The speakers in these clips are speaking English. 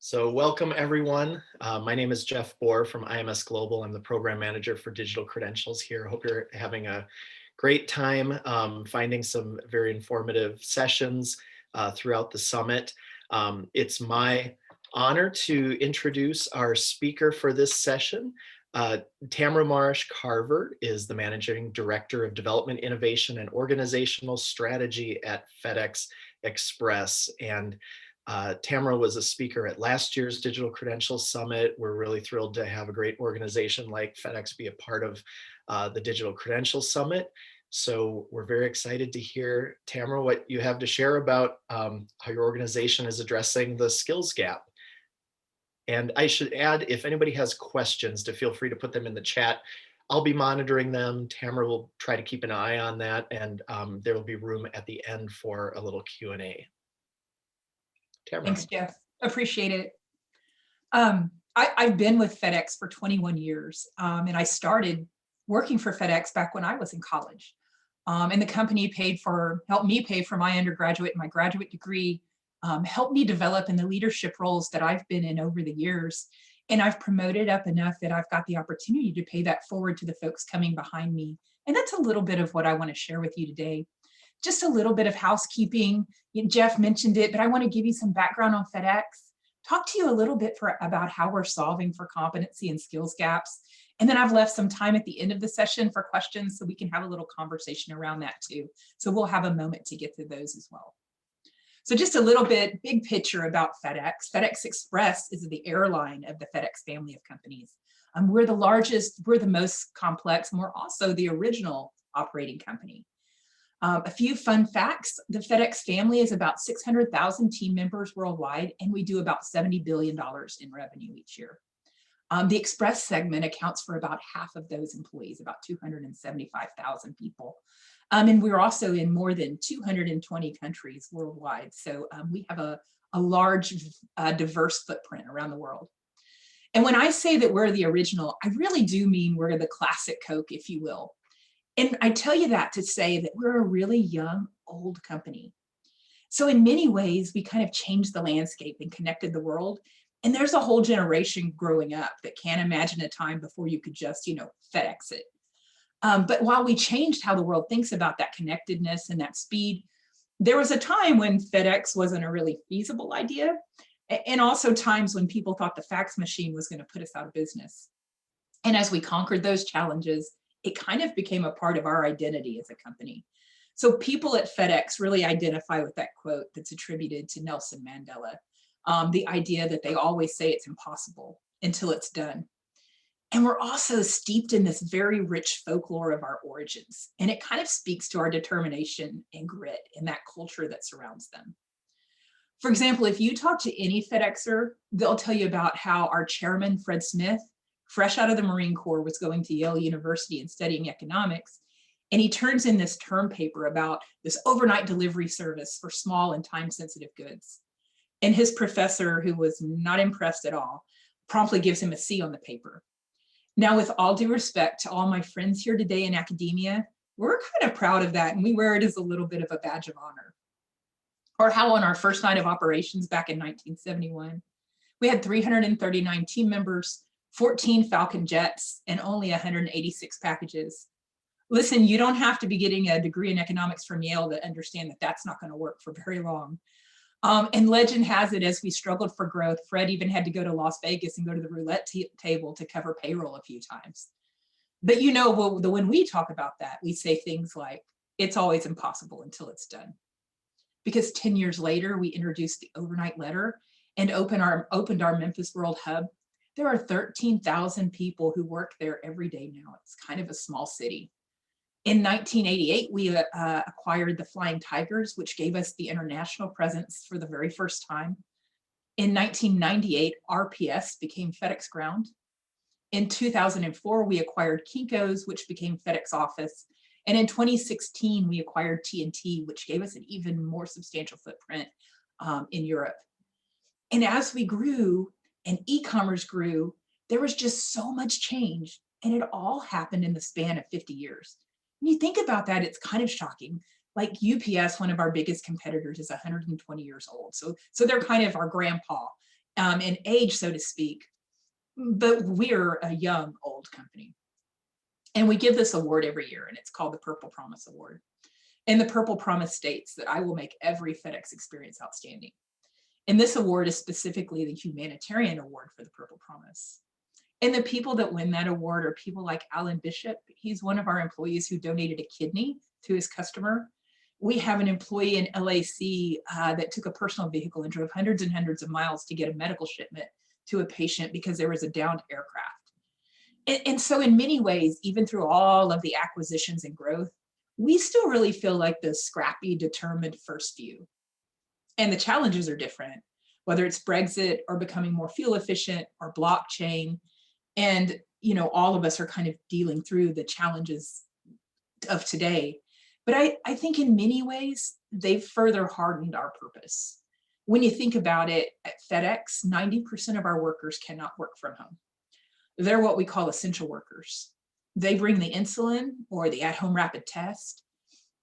So welcome everyone. My name is Jeff Bohr from IMS Global. I'm the program manager for digital credentials here. I hope you're having a great time finding some very informative sessions throughout the summit. It's my honor to introduce our speaker for this session. Tamera Maresh-Carver is the Managing Director of Development, Innovation, and Organizational Strategy at FedEx Express. And Tamera was a speaker at last year's Digital Credentials Summit. We're really thrilled to have a great organization like FedEx be a part of the Digital Credentials Summit. So we're very excited to hear, Tamera, what you have to share about how your organization is addressing the skills gap. And I should add, if anybody has questions, to feel free to put them in the chat. I'll be monitoring them. Tamera will try to keep an eye on that, and there will be room at the end for a little Q&A. Tamera. Thanks, Jeff. Appreciate it. I've been with FedEx for 21 years, and I started working for FedEx back when I was in college. And the company helped me pay for my undergraduate and my graduate degree, helped me develop in the leadership roles that I've been in over the years. And I've promoted up enough that I've got the opportunity to pay that forward to the folks coming behind me. And that's a little bit of what I want to share with you today. Just a little bit of housekeeping. Jeff mentioned it, but I want to give you some background on FedEx, talk to you a little bit about how we're solving for competency and skills gaps. And then I've left some time at the end of the session for questions so we can have a little conversation around that too. So we'll have a moment to get to those as well. So just a little bit, big picture about FedEx. FedEx Express is the airline of the FedEx family of companies. We're the largest, we're the most complex, and we're also the original operating company. A few fun facts: the FedEx family is about 600,000 team members worldwide, and we do about $70 billion in revenue each year. The Express segment accounts for about half of those employees, about 275,000 people. And we're also in more than 220 countries worldwide. So we have a large, diverse footprint around the world. And when I say that we're the original, I really do mean we're the classic Coke, if you will. And I tell you that to say that we're a really young, old company. So in many ways, we kind of changed the landscape and connected the world. And there's a whole generation growing up that can't imagine a time before you could just, FedEx it. But while we changed how the world thinks about that connectedness and that speed, there was a time when FedEx wasn't a really feasible idea, and also times when people thought the fax machine was going to put us out of business. And as we conquered those challenges, it kind of became a part of our identity as a company. So people at FedEx really identify with that quote that's attributed to Nelson Mandela, the idea that they always say it's impossible until it's done. And we're also steeped in this very rich folklore of our origins. And it kind of speaks to our determination and grit and that culture that surrounds them. For example, if you talk to any FedExer, they'll tell you about how our chairman, Fred Smith, fresh out of the Marine Corps, was going to Yale University and studying economics. And he turns in this term paper about this overnight delivery service for small and time-sensitive goods. And his professor, who was not impressed at all, promptly gives him a C on the paper. Now, with all due respect to all my friends here today in academia, we're kind of proud of that, and we wear it as a little bit of a badge of honor. Or how on our first night of operations back in 1971, we had 339 team members, 14 Falcon jets, and only 186 packages. Listen, you don't have to be getting a degree in economics from Yale to understand that that's not going to work for very long. And legend has it, as we struggled for growth, Fred even had to go to Las Vegas and go to the roulette table to cover payroll a few times. But when we talk about that, we say things like, it's always impossible until it's done. Because 10 years later, we introduced the overnight letter and opened our Memphis World Hub. There are 13,000 people who work there every day now. It's kind of a small city. In 1988, we acquired the Flying Tigers, which gave us the international presence for the very first time. In 1998, RPS became FedEx Ground. In 2004, we acquired Kinko's, which became FedEx Office. And in 2016, we acquired TNT, which gave us an even more substantial footprint in Europe. And as we grew and e-commerce grew, there was just so much change, and it all happened in the span of 50 years. When you think about that, it's kind of shocking. Like UPS, one of our biggest competitors, is 120 years old. So they're kind of our grandpa. in age, so to speak, but we're a young, old company. And we give this award every year, and it's called the Purple Promise Award. And the Purple Promise states that I will make every FedEx experience outstanding. And this award is specifically the humanitarian award for the Purple Promise. And the people that win that award are people like Alan Bishop. He's one of our employees who donated a kidney to his customer. We have an employee in LAC that took a personal vehicle and drove hundreds and hundreds of miles to get a medical shipment to a patient because there was a downed aircraft. And so in many ways, even through all of the acquisitions and growth, we still really feel like the scrappy, determined first few. And the challenges are different, whether it's Brexit or becoming more fuel efficient or blockchain. And, you know, all of us are kind of dealing through the challenges of today. But I think in many ways, they've further hardened our purpose. When you think about it, at FedEx, 90% of our workers cannot work from home. They're what we call essential workers. They bring the insulin or the at-home rapid test.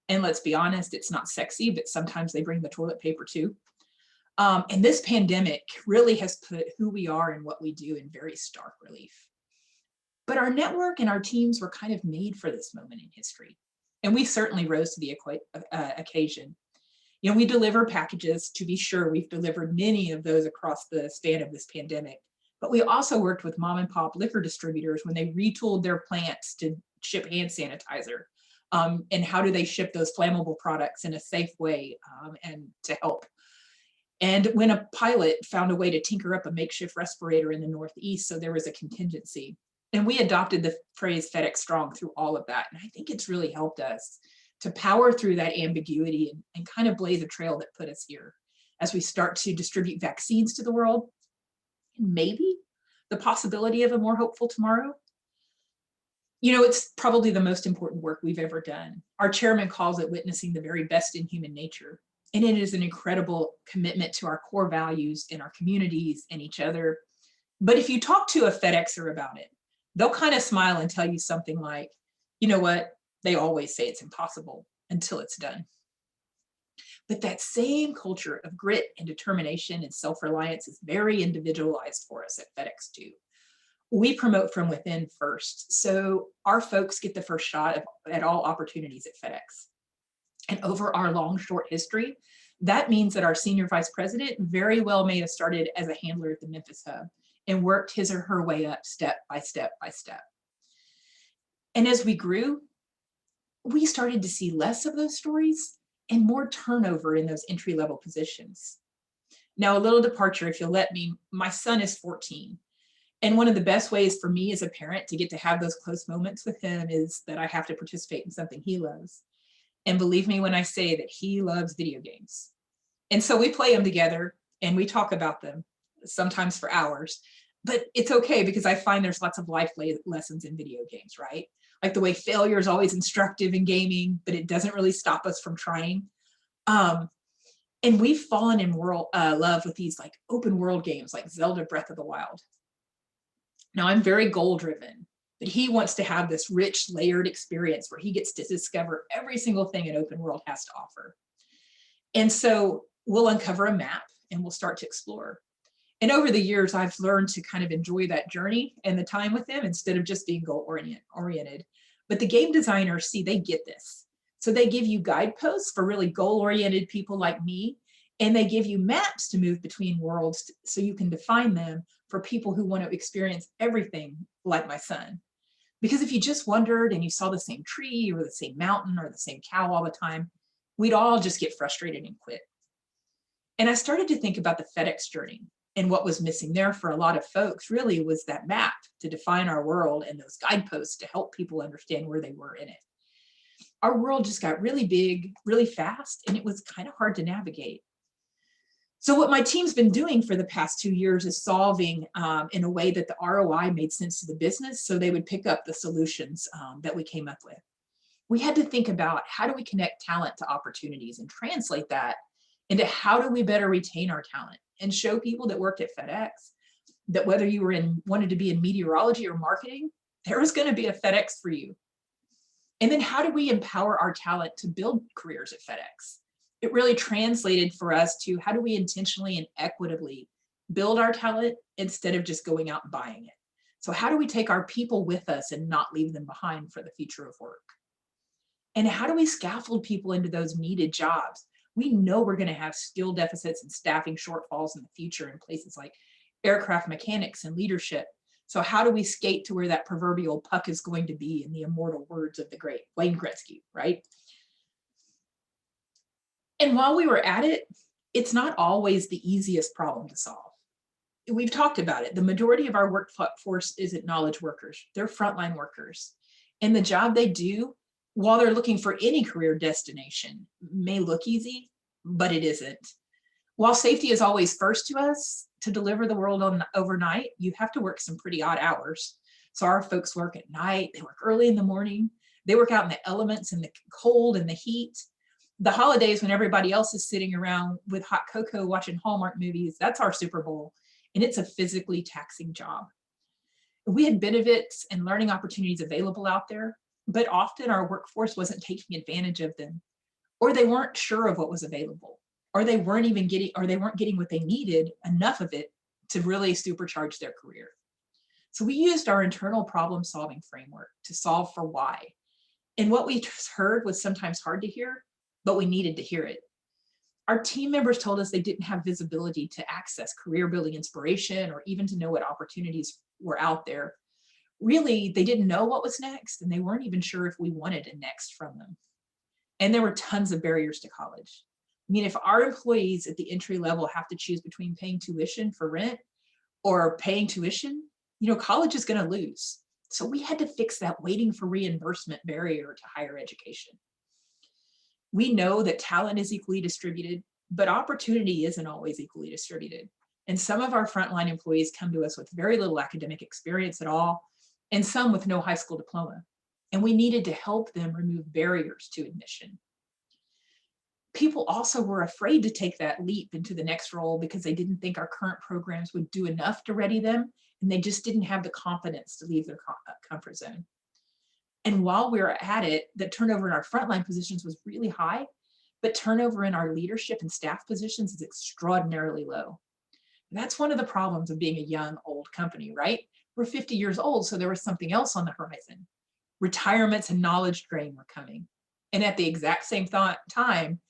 And let's be honest, it's not sexy, but sometimes they bring the toilet paper too. And this pandemic really has put who we are and what we do in very stark relief. But our network and our teams were kind of made for this moment in history. And we certainly rose to the occasion. You know, we deliver packages, to be sure. We've delivered many of those across the span of this pandemic. But we also worked with mom and pop liquor distributors when they retooled their plants to ship hand sanitizer. And how do they ship those flammable products in a safe way and to help. And when a pilot found a way to tinker up a makeshift respirator in the Northeast, so there was a contingency. And we adopted the phrase FedEx Strong through all of that. And I think it's really helped us to power through that ambiguity and kind of blaze a trail that put us here as we start to distribute vaccines to the world. And maybe the possibility of a more hopeful tomorrow. You know, it's probably the most important work we've ever done. Our chairman calls it witnessing the very best in human nature. And it is an incredible commitment to our core values in our communities and each other. But if you talk to a FedExer about it, they'll kind of smile and tell you something like, you know what, they always say it's impossible until it's done. But that same culture of grit and determination and self-reliance is very individualized for us at FedEx too. We promote from within first. So our folks get the first shot at all opportunities at FedEx. And over our long, short history, that means that our senior vice president very well may have started as a handler at the Memphis hub and worked his or her way up step by step by step. And as we grew, we started to see less of those stories and more turnover in those entry-level positions. Now, a little departure, if you'll let me, my son is 14. And one of the best ways for me as a parent to get to have those close moments with him is that I have to participate in something he loves. And believe me when I say that he loves video games. And so we play them together and we talk about them, sometimes for hours. But it's okay because I find there's lots of life lessons in video games, right? Like the way failure is always instructive in gaming, but it doesn't really stop us from trying. And we've fallen in love with these like open world games like Zelda Breath of the Wild. Now I'm very goal driven, but he wants to have this rich layered experience where he gets to discover every single thing an open world has to offer. And so we'll uncover a map and we'll start to explore. And over the years, I've learned to kind of enjoy that journey and the time with them instead of just being goal oriented. But the game designers, see, they get this. So they give you guideposts for really goal oriented people like me, and they give you maps to move between worlds so you can define them for people who want to experience everything like my son. Because if you just wondered and you saw the same tree or the same mountain or the same cow all the time, we'd all just get frustrated and quit. And I started to think about the FedEx journey, and what was missing there for a lot of folks really was that map to define our world and those guideposts to help people understand where they were in it. Our world just got really big, really fast, and it was kind of hard to navigate. So what my team's been doing for the past 2 years is solving in a way that the ROI made sense to the business, so they would pick up the solutions that we came up with. We had to think about how do we connect talent to opportunities and translate that into how do we better retain our talent and show people that worked at FedEx that whether you wanted to be in meteorology or marketing, there was going to be a FedEx for you. And then how do we empower our talent to build careers at FedEx? It really translated for us to how do we intentionally and equitably build our talent instead of just going out and buying it. So how do we take our people with us and not leave them behind for the future of work? And how do we scaffold people into those needed jobs? We know we're going to have skill deficits and staffing shortfalls in the future in places like aircraft mechanics and leadership. So how do we skate to where that proverbial puck is going to be, in the immortal words of the great Wayne Gretzky, right? And while we were at it, it's not always the easiest problem to solve. We've talked about it. The majority of our workforce isn't knowledge workers. They're frontline workers. And the job they do, while they're looking for any career destination, may look easy, but it isn't. While safety is always first to us, to deliver the world on overnight, you have to work some pretty odd hours. So our folks work at night, they work early in the morning, they work out in the elements and the cold and the heat. The holidays, when everybody else is sitting around with hot cocoa watching Hallmark movies, that's our Super Bowl. And it's a physically taxing job. We had benefits and learning opportunities available out there, but often our workforce wasn't taking advantage of them, or they weren't sure of what was available, or they weren't getting what they needed, enough of it to really supercharge their career. So we used our internal problem-solving framework to solve for why. And what we heard was sometimes hard to hear, but we needed to hear it. Our team members told us they didn't have visibility to access career building inspiration, or even to know what opportunities were out there. Really, they didn't know what was next, and they weren't even sure if we wanted a next from them. And there were tons of barriers to college. I mean, if our employees at the entry level have to choose between paying tuition for rent or paying tuition, college is going to lose. So we had to fix that waiting for reimbursement barrier to higher education. We know that talent is equally distributed, but opportunity isn't always equally distributed. And some of our frontline employees come to us with very little academic experience at all, and some with no high school diploma. And we needed to help them remove barriers to admission. People also were afraid to take that leap into the next role because they didn't think our current programs would do enough to ready them, and they just didn't have the confidence to leave their comfort zone. And while we were at it, the turnover in our frontline positions was really high, but turnover in our leadership and staff positions is extraordinarily low. And that's one of the problems of being a young, old company, right? We're 50 years old, so there was something else on the horizon. Retirements and knowledge drain were coming. And at the exact same time,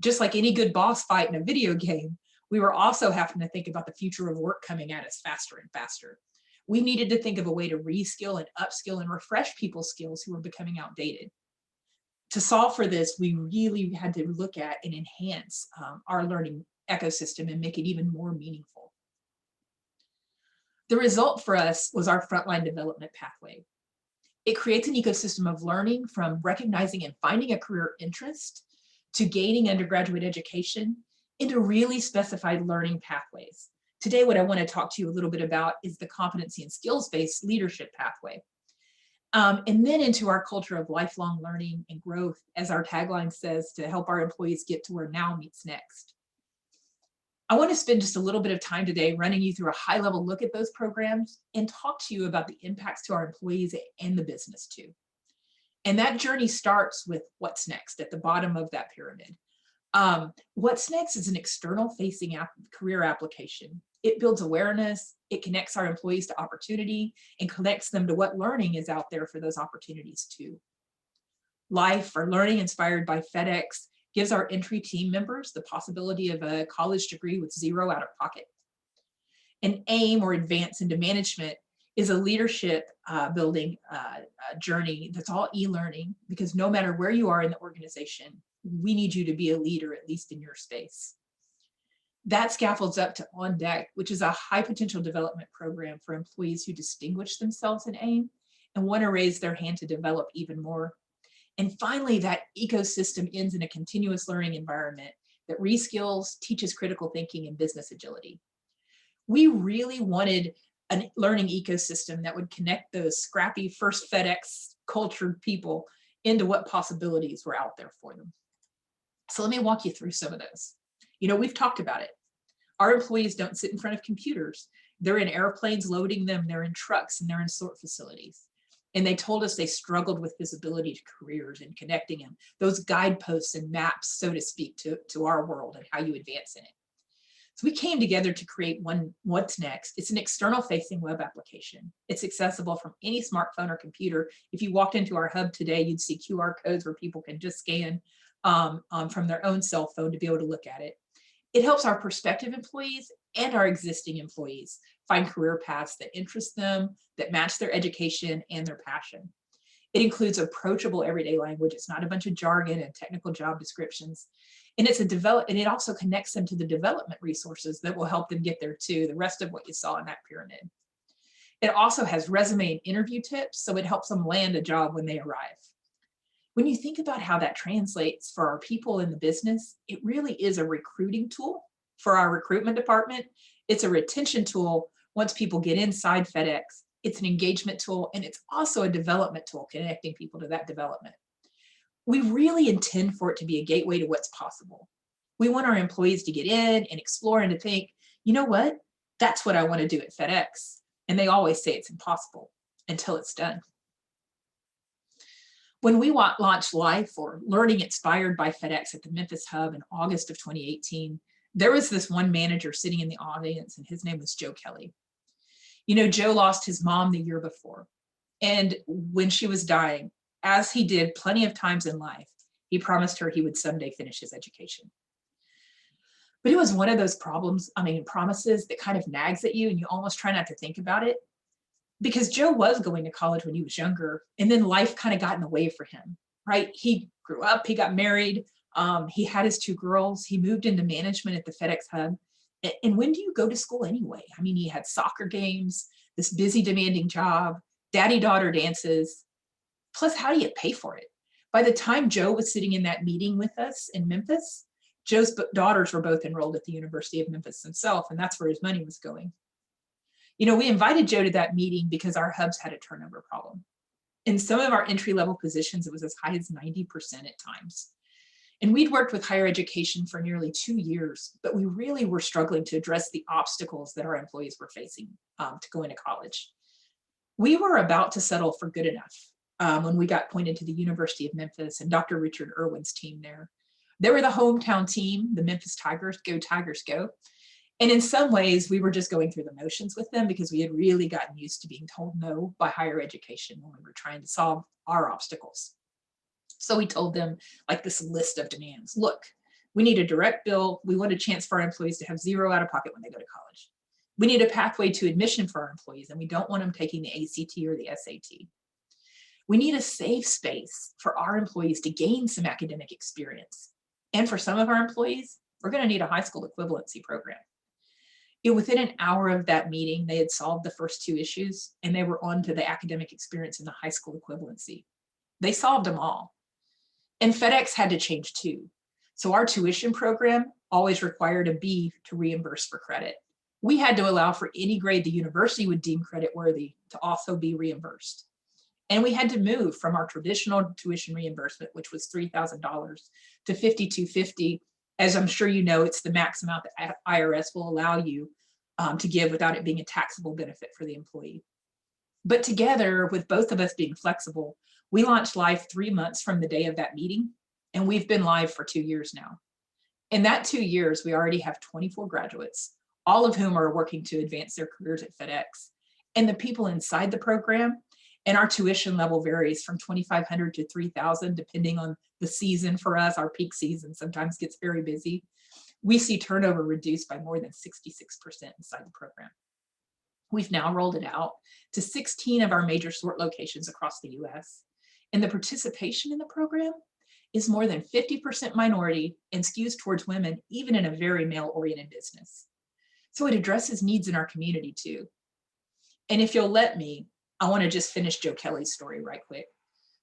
just like any good boss fight in a video game, we were also having to think about the future of work coming at us faster and faster. We needed to think of a way to reskill and upskill and refresh people's skills who were becoming outdated. To solve for this, we really had to look at and enhance our learning ecosystem and make it even more meaningful. The result for us was our frontline development pathway. It creates an ecosystem of learning, from recognizing and finding a career interest to gaining undergraduate education, into really specified learning pathways. Today, what I want to talk to you a little bit about is the competency and skills-based leadership pathway. And then into our culture of lifelong learning and growth, as our tagline says, to help our employees get to where now meets next. I want to spend just a little bit of time today running you through a high-level look at those programs and talk to you about the impacts to our employees and the business too. And that journey starts with what's next at the bottom of that pyramid. What's next is an external facing career application. It builds awareness, it connects our employees to opportunity, and connects them to what learning is out there for those opportunities too. Life, or learning inspired by FedEx, gives our entry team members the possibility of a college degree with zero out of pocket. An AIM, or advance into management, is a leadership building journey that's all e-learning, because no matter where you are in the organization, we need you to be a leader, at least in your space. That scaffolds up to On Deck, which is a high potential development program for employees who distinguish themselves in AIM and want to raise their hand to develop even more. And finally, that ecosystem ends in a continuous learning environment that reskills, teaches critical thinking and business agility. We really wanted a learning ecosystem that would connect those scrappy first FedEx cultured people into what possibilities were out there for them. So let me walk you through some of those. We've talked about it. Our employees don't sit in front of computers. They're in airplanes loading them, they're in trucks, and they're in sort facilities. And they told us they struggled with visibility to careers and connecting them, those guideposts and maps, so to speak, to our world and how you advance in it. So we came together to create What's Next. It's an external facing web application. It's accessible from any smartphone or computer. If you walked into our hub today, you'd see QR codes where people can just scan from their own cell phone to be able to look at it. It helps our prospective employees and our existing employees find career paths that interest them, that match their education and their passion. It includes approachable everyday language. It's not a bunch of jargon and technical job descriptions. And and it also connects them to the development resources that will help them get there too, the rest of what you saw in that pyramid. It also has resume and interview tips, so it helps them land a job when they arrive. When you think about how that translates for our people in the business, it really is a recruiting tool for our recruitment department. It's a retention tool once people get inside FedEx. It's an engagement tool, and it's also a development tool, connecting people to that development. We really intend for it to be a gateway to what's possible. We want our employees to get in and explore and to think, you know what, that's what I want to do at FedEx. And they always say it's impossible until it's done. When we launched Life, or Learning Inspired by FedEx, at the Memphis hub in August of 2018, there was this one manager sitting in the audience, and his name was Joe Kelly. You know, Joe lost his mom the year before. And when she was dying, as he did plenty of times in life, he promised her he would someday finish his education. But it was one of those promises that kind of nags at you and you almost try not to think about it. Because Joe was going to college when he was younger, and then life kind of got in the way for him, right? He grew up, he got married, he had his 2 girls, he moved into management at the FedEx hub. And when do you go to school anyway? I mean, he had soccer games, this busy, demanding job, daddy-daughter dances, plus how do you pay for it? By the time Joe was sitting in that meeting with us in Memphis, Joe's daughters were both enrolled at the University of Memphis himself, and that's where his money was going. You know, we invited Joe to that meeting because our hubs had a turnover problem. In some of our entry-level positions, it was as high as 90% at times. And we'd worked with higher education for nearly 2 years, but we really were struggling to address the obstacles that our employees were facing to go into college. We were about to settle for good enough when we got pointed to the University of Memphis and Dr. Richard Irwin's team there. They were the hometown team, the Memphis Tigers, go Tigers, go. And in some ways, we were just going through the motions with them because we had really gotten used to being told no by higher education when we were trying to solve our obstacles. So we told them like this list of demands. Look, we need a direct bill. We want a chance for our employees to have 0 out of pocket when they go to college. We need a pathway to admission for our employees, and we don't want them taking the ACT or the SAT. We need a safe space for our employees to gain some academic experience. And for some of our employees, we're going to need a high school equivalency program. Within an hour of that meeting, they had solved the first 2 issues, and they were on to the academic experience and the high school equivalency. They solved them all. And FedEx had to change too. So our tuition program always required a B to reimburse for credit. We had to allow for any grade the university would deem credit worthy to also be reimbursed. And we had to move from our traditional tuition reimbursement, which was $3,000, to $5,250. As I'm sure you know, it's the max amount that IRS will allow you to give without it being a taxable benefit for the employee. But together, with both of us being flexible, we launched Live 3 months from the day of that meeting, and we've been live for 2 years now. In that 2 years, we already have 24 graduates, all of whom are working to advance their careers at FedEx. And the people inside the program, and our tuition level varies from $2,500 to $3,000, depending on the season for us. Our peak season sometimes gets very busy. We see turnover reduced by more than 66% inside the program. We've now rolled it out to 16 of our major sort locations across the US. And the participation in the program is more than 50% minority and skews towards women, even in a very male-oriented business. So it addresses needs in our community too. And if you'll let me, I want to just finish Joe Kelly's story right quick.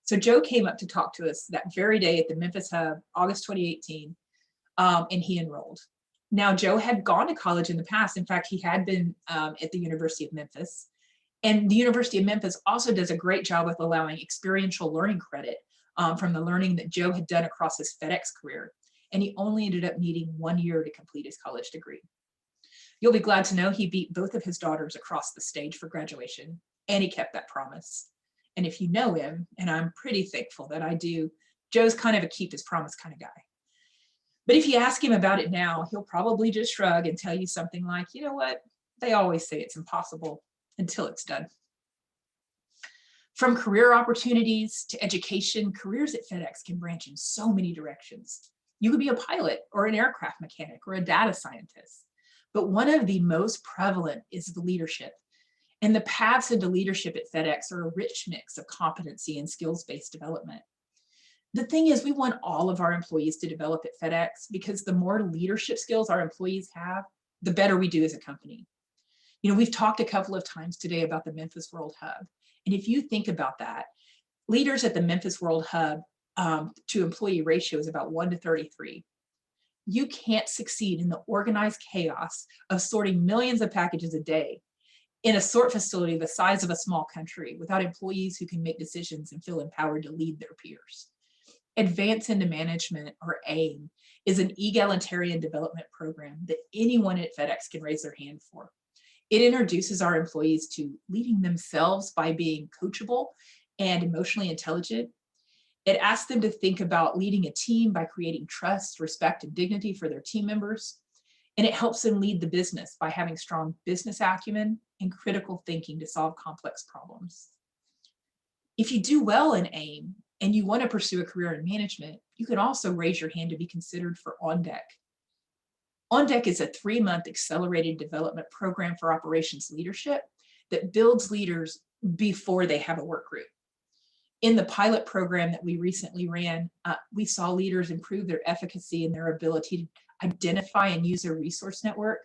So Joe came up to talk to us that very day at the Memphis hub, August 2018, and he enrolled. Now, Joe had gone to college in the past. In fact, he had been at the University of Memphis. And the University of Memphis also does a great job with allowing experiential learning credit from the learning that Joe had done across his FedEx career. And he only ended up needing 1 year to complete his college degree. You'll be glad to know he beat both of his daughters across the stage for graduation, and he kept that promise. And if you know him, and I'm pretty thankful that I do, Joe's kind of a keep his promise kind of guy. But if you ask him about it now, he'll probably just shrug and tell you something like, you know what, they always say it's impossible until it's done. From career opportunities to education, careers at FedEx can branch in so many directions. You could be a pilot or an aircraft mechanic or a data scientist. But one of the most prevalent is the leadership. And the paths into leadership at FedEx are a rich mix of competency and skills-based development. The thing is, we want all of our employees to develop at FedEx because the more leadership skills our employees have, the better we do as a company. You know, we've talked a couple of times today about the Memphis World Hub. And if you think about that, leaders at the Memphis World Hub to employee ratio is about 1 to 33. You can't succeed in the organized chaos of sorting millions of packages a day in a sort facility the size of a small country without employees who can make decisions and feel empowered to lead their peers. Advance into Management, or AIM, is an egalitarian development program that anyone at FedEx can raise their hand for. It introduces our employees to leading themselves by being coachable and emotionally intelligent. It asks them to think about leading a team by creating trust, respect, and dignity for their team members. And it helps them lead the business by having strong business acumen and critical thinking to solve complex problems. If you do well in AIM and you want to pursue a career in management, you can also raise your hand to be considered for On Deck. On Deck is a 3-month accelerated development program for operations leadership that builds leaders before they have a work group. In the pilot program that we recently ran, we saw leaders improve their efficacy and their ability to identify and use their resource network.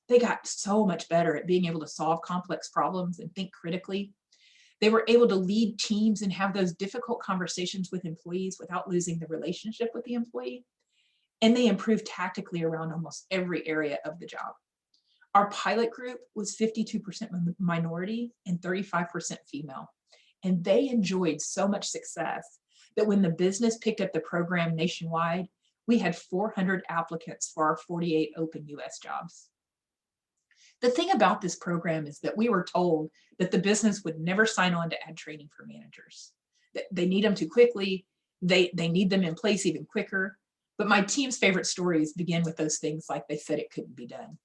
They got so much better at being able to solve complex problems and think critically. They were able to lead teams and have those difficult conversations with employees without losing the relationship with the employee. And they improved tactically around almost every area of the job. Our pilot group was 52% minority and 35% female. And they enjoyed so much success that when the business picked up the program nationwide, we had 400 applicants for our 48 open US jobs. The thing about this program is that we were told that the business would never sign on to add training for managers. They need them too quickly. They need them in place even quicker. But my team's favorite stories begin with those things like they said it couldn't be done.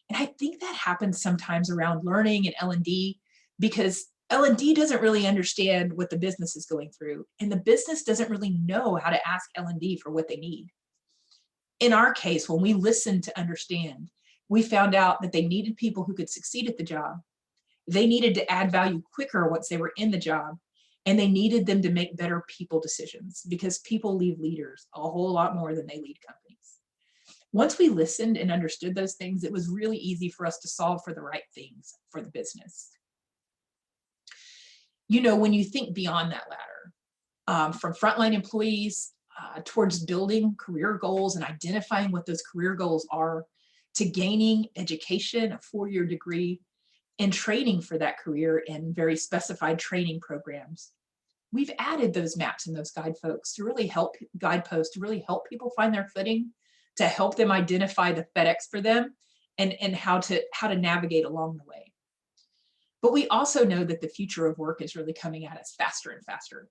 And I think that happens sometimes around learning and L&D because L&D doesn't really understand what the business is going through, and the business doesn't really know how to ask L&D for what they need. In our case, when we listened to understand, we found out that they needed people who could succeed at the job. They needed to add value quicker once they were in the job, and they needed them to make better people decisions because people lead leaders a whole lot more than they lead companies. Once we listened and understood those things, it was really easy for us to solve for the right things for the business. You know, when you think beyond that ladder, from frontline employees towards building career goals and identifying what those career goals are, to gaining education, a 4-year degree, and training for that career in very specified training programs. We've added those maps and those guideposts to really help people find their footing, to help them identify the FedEx for them and how to navigate along the way. But we also know that the future of work is really coming at us faster and faster.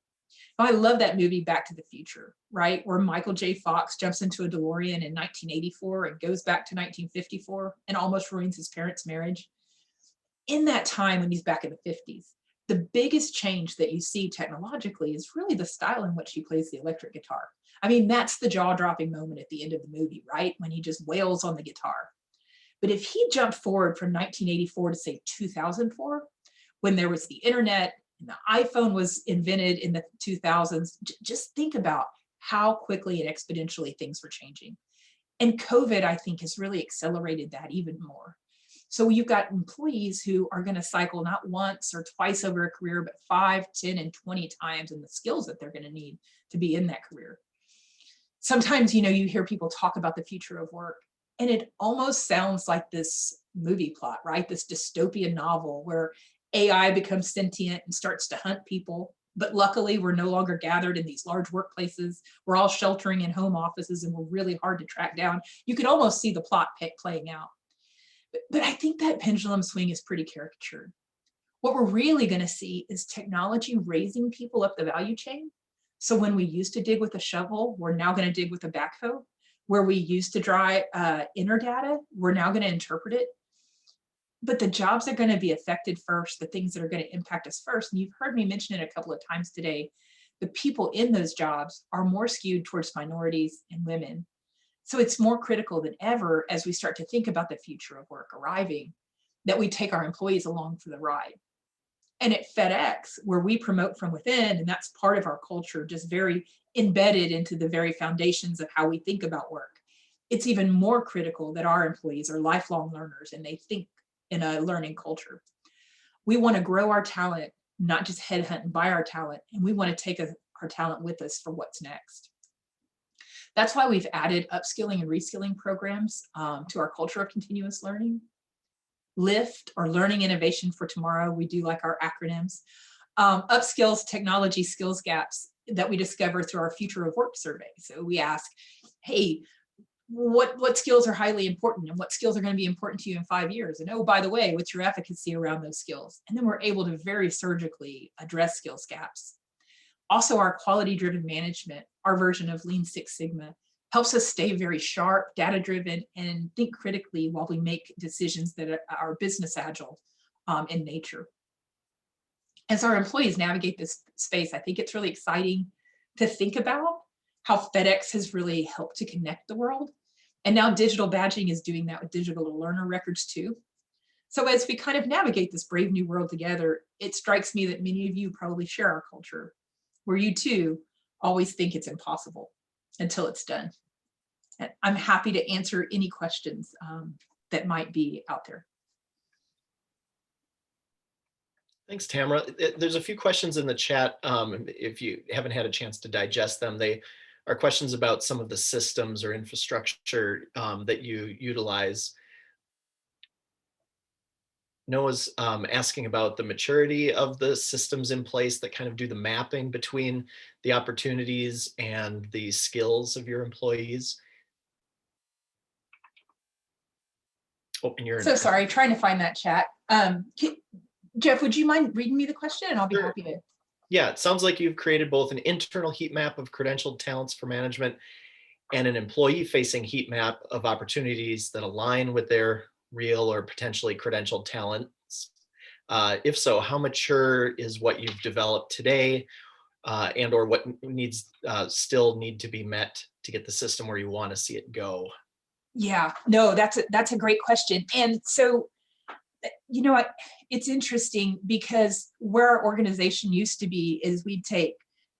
Now, I love that movie Back to the Future, right? Where Michael J. Fox jumps into a DeLorean in 1984 and goes back to 1954 and almost ruins his parents' marriage. In that time, when he's back in the 50s, the biggest change that you see technologically is really the style in which he plays the electric guitar. I mean, that's the jaw-dropping moment at the end of the movie, right? When he just wails on the guitar. But if he jumped forward from 1984 to say 2004, when there was the internet and the iPhone was invented in the 2000s, just think about how quickly and exponentially things were changing. And COVID, I think, has really accelerated that even more. So you've got employees who are going to cycle not once or twice over a career, but 5, 10, and 20 times in the skills that they're going to need to be in that career. Sometimes, you know, you hear people talk about the future of work, and it almost sounds like this movie plot, right? This dystopian novel where AI becomes sentient and starts to hunt people. But luckily, we're no longer gathered in these large workplaces. We're all sheltering in home offices, and we're really hard to track down. You could almost see the plot playing out. But I think that pendulum swing is pretty caricatured. What we're really going to see is technology raising people up the value chain. So when we used to dig with a shovel, we're now going to dig with a backhoe. where we used to enter data, we're now going to interpret it. But the jobs are going to be affected first, the things that are going to impact us first. And you've heard me mention it a couple of times today. The people in those jobs are more skewed towards minorities and women. So it's more critical than ever as we start to think about the future of work arriving, that we take our employees along for the ride. And at FedEx, where we promote from within, and that's part of our culture, just very embedded into the very foundations of how we think about work, it's even more critical that our employees are lifelong learners and they think in a learning culture. We want to grow our talent, not just headhunt and buy our talent, and we want to take our talent with us for what's next. That's why we've added upskilling and reskilling programs to our culture of continuous learning. LIFT, or Learning Innovation for Tomorrow, we do like our acronyms. Upskills, technology skills gaps that we discover through our Future of Work survey. So we ask, hey, what skills are highly important and what skills are going to be important to you in 5 years? And oh, by the way, what's your efficacy around those skills? And then we're able to very surgically address skills gaps. Also, our quality-driven management, our version of Lean Six Sigma, helps us stay very sharp, data-driven, and think critically while we make decisions that are business agile in nature. As our employees navigate this space, I think it's really exciting to think about how FedEx has really helped to connect the world. And now digital badging is doing that with digital learner records too. So as we kind of navigate this brave new world together, it strikes me that many of you probably share our culture, where you too always think it's impossible until it's done. And I'm happy to answer any questions that might be out there. Thanks, Tamara. There's a few questions in the chat. If you haven't had a chance to digest them, they are questions about some of the systems or infrastructure that you utilize. Noah's asking about the maturity of the systems in place that kind of do the mapping between the opportunities and the skills of your employees. Oh, and you're so sorry, trying to find that chat. Jeff, would you mind reading me the question and I'll be happy to. Yeah, it sounds like you've created both an internal heat map of credentialed talents for management and an employee-facing heat map of opportunities that align with their real or potentially credentialed talents. If so, how mature is what you've developed today and or what needs still need to be met to get the system where you want to see it go? Yeah, no, that's a great question. And so, you know what, it's interesting because where our organization used to be is we'd take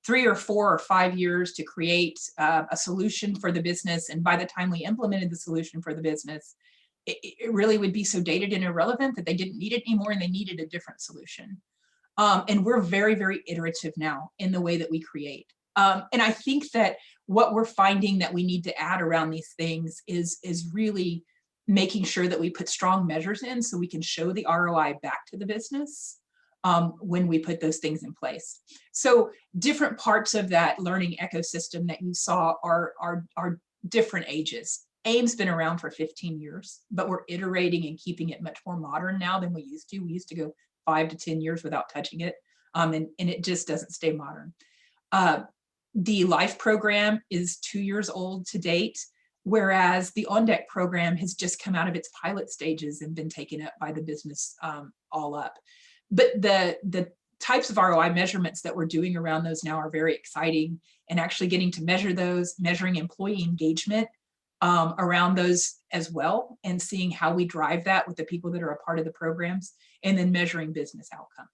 3 or 4 or 5 years to create a solution for the business. And by the time we implemented the solution for the business, it really would be so dated and irrelevant that they didn't need it anymore and they needed a different solution. And we're very, very iterative now in the way that we create. And I think that what we're finding that we need to add around these things is really making sure that we put strong measures in so we can show the ROI back to the business when we put those things in place. So different parts of that learning ecosystem that you saw are different ages. AIM's been around for 15 years, but we're iterating and keeping it much more modern now than we used to. We used to go 5 to 10 years without touching it, and it just doesn't stay modern. The LIFE program is 2 years old to date, whereas the On Deck program has just come out of its pilot stages and been taken up by the business all up. But the types of ROI measurements that we're doing around those now are very exciting, and actually getting to measure those, measuring employee engagement around those as well, and seeing how we drive that with the people that are a part of the programs, and then measuring business outcomes.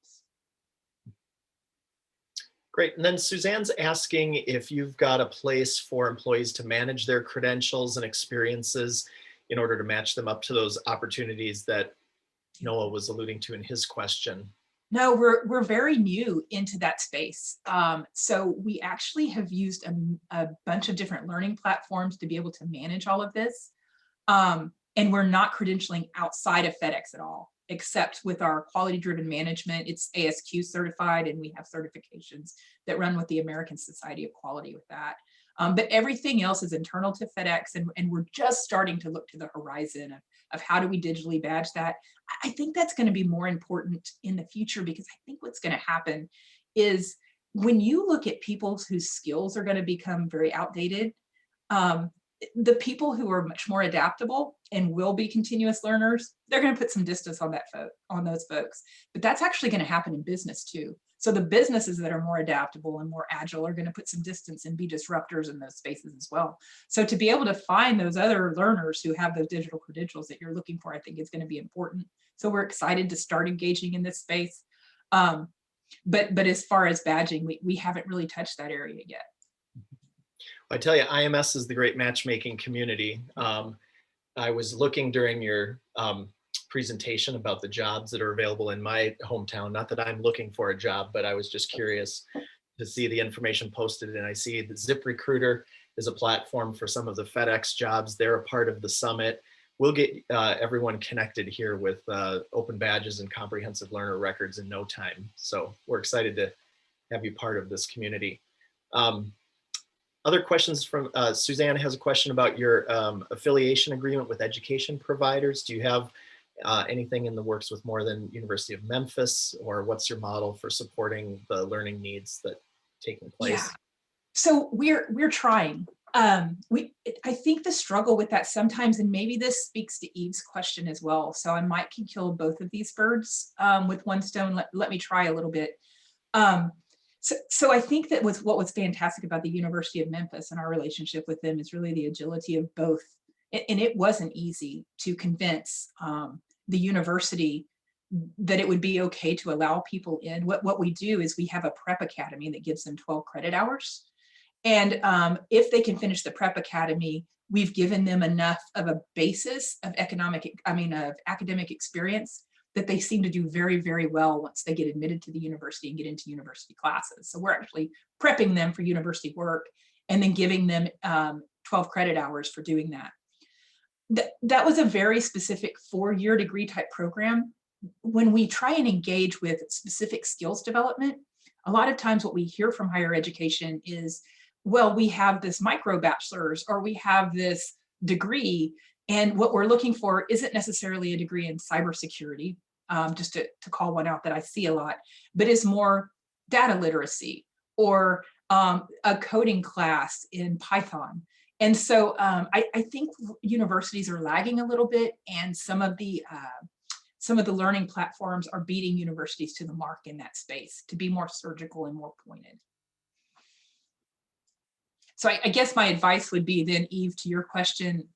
Great. And then Suzanne's asking if you've got a place for employees to manage their credentials and experiences in order to match them up to those opportunities that Noah was alluding to in his question. No, we're very new into that space. So we actually have used a bunch of different learning platforms to be able to manage all of this. And we're not credentialing outside of FedEx at all, except with our quality-driven management. It's ASQ certified, and we have certifications that run with the American Society of Quality with that. But everything else is internal to FedEx, and we're just starting to look to the horizon of how do we digitally badge that. I think that's going to be more important in the future, because I think what's going to happen is when you look at people whose skills are going to become very outdated, the people who are much more adaptable and will be continuous learners, they're going to put some distance on on those folks. But that's actually going to happen in business too. So the businesses that are more adaptable and more agile are going to put some distance and be disruptors in those spaces as well. So to be able to find those other learners who have those digital credentials that you're looking for, I think is going to be important. So we're excited to start engaging in this space. But as far as badging, we haven't really touched that area yet. I tell you, IMS is the great matchmaking community. I was looking during your presentation about the jobs that are available in my hometown. Not that I'm looking for a job, but I was just curious to see the information posted. And I see that ZipRecruiter is a platform for some of the FedEx jobs. They're a part of the summit. We'll get everyone connected here with open badges and comprehensive learner records in no time. So we're excited to have you part of this community. Other questions from Suzanne has a question about your affiliation agreement with education providers. Do you have anything in the works with more than University of Memphis, or what's your model for supporting the learning needs that taking place? Yeah. So we're trying. I think the struggle with that sometimes, and maybe this speaks to Eve's question as well. So I might can kill both of these birds with one stone. Let me try a little bit. So I think that what was fantastic about the University of Memphis and our relationship with them is really the agility of both. And it wasn't easy to convince the university that it would be okay to allow people in. What we do is we have a prep academy that gives them 12 credit hours. And if they can finish the prep academy, we've given them enough of a basis of academic experience that they seem to do very, very well once they get admitted to the university and get into university classes. So we're actually prepping them for university work and then giving them 12 credit hours for doing that. That was a very specific 4-year degree type program. When we try and engage with specific skills development, a lot of times what we hear from higher education is, well, we have this micro bachelor's or we have this degree, and what we're looking for isn't necessarily a degree in cybersecurity, just to call one out that I see a lot, but is more data literacy or a coding class in Python. And so I think universities are lagging a little bit, and some of the learning platforms are beating universities to the mark in that space to be more surgical and more pointed. So I guess my advice would be then, Eve, to your question,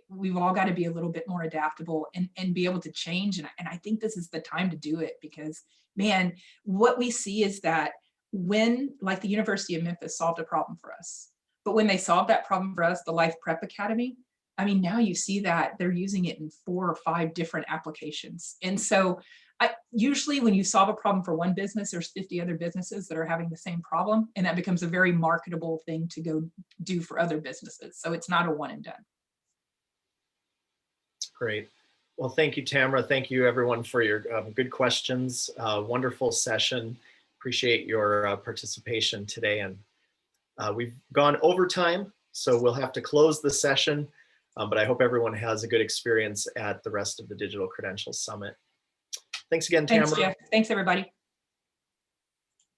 we've all got to be a little bit more adaptable and be able to change. And I think this is the time to do it, because, man, what we see is that when, like the University of Memphis solved a problem for us, but when they solved that problem for us, the Life Prep Academy, I mean, now you see that they're using it in 4 or 5 different applications. And so usually when you solve a problem for one business, there's 50 other businesses that are having the same problem. And that becomes a very marketable thing to go do for other businesses. So it's not a one and done. Great. Well, thank you, Tamera. Thank you, everyone, for your good questions. Wonderful session. Appreciate your participation today. And we've gone over time, so we'll have to close the session. But I hope everyone has a good experience at the rest of the Digital Credentials Summit. Thanks again, Tamera. Thanks, Jeff. Thanks, everybody.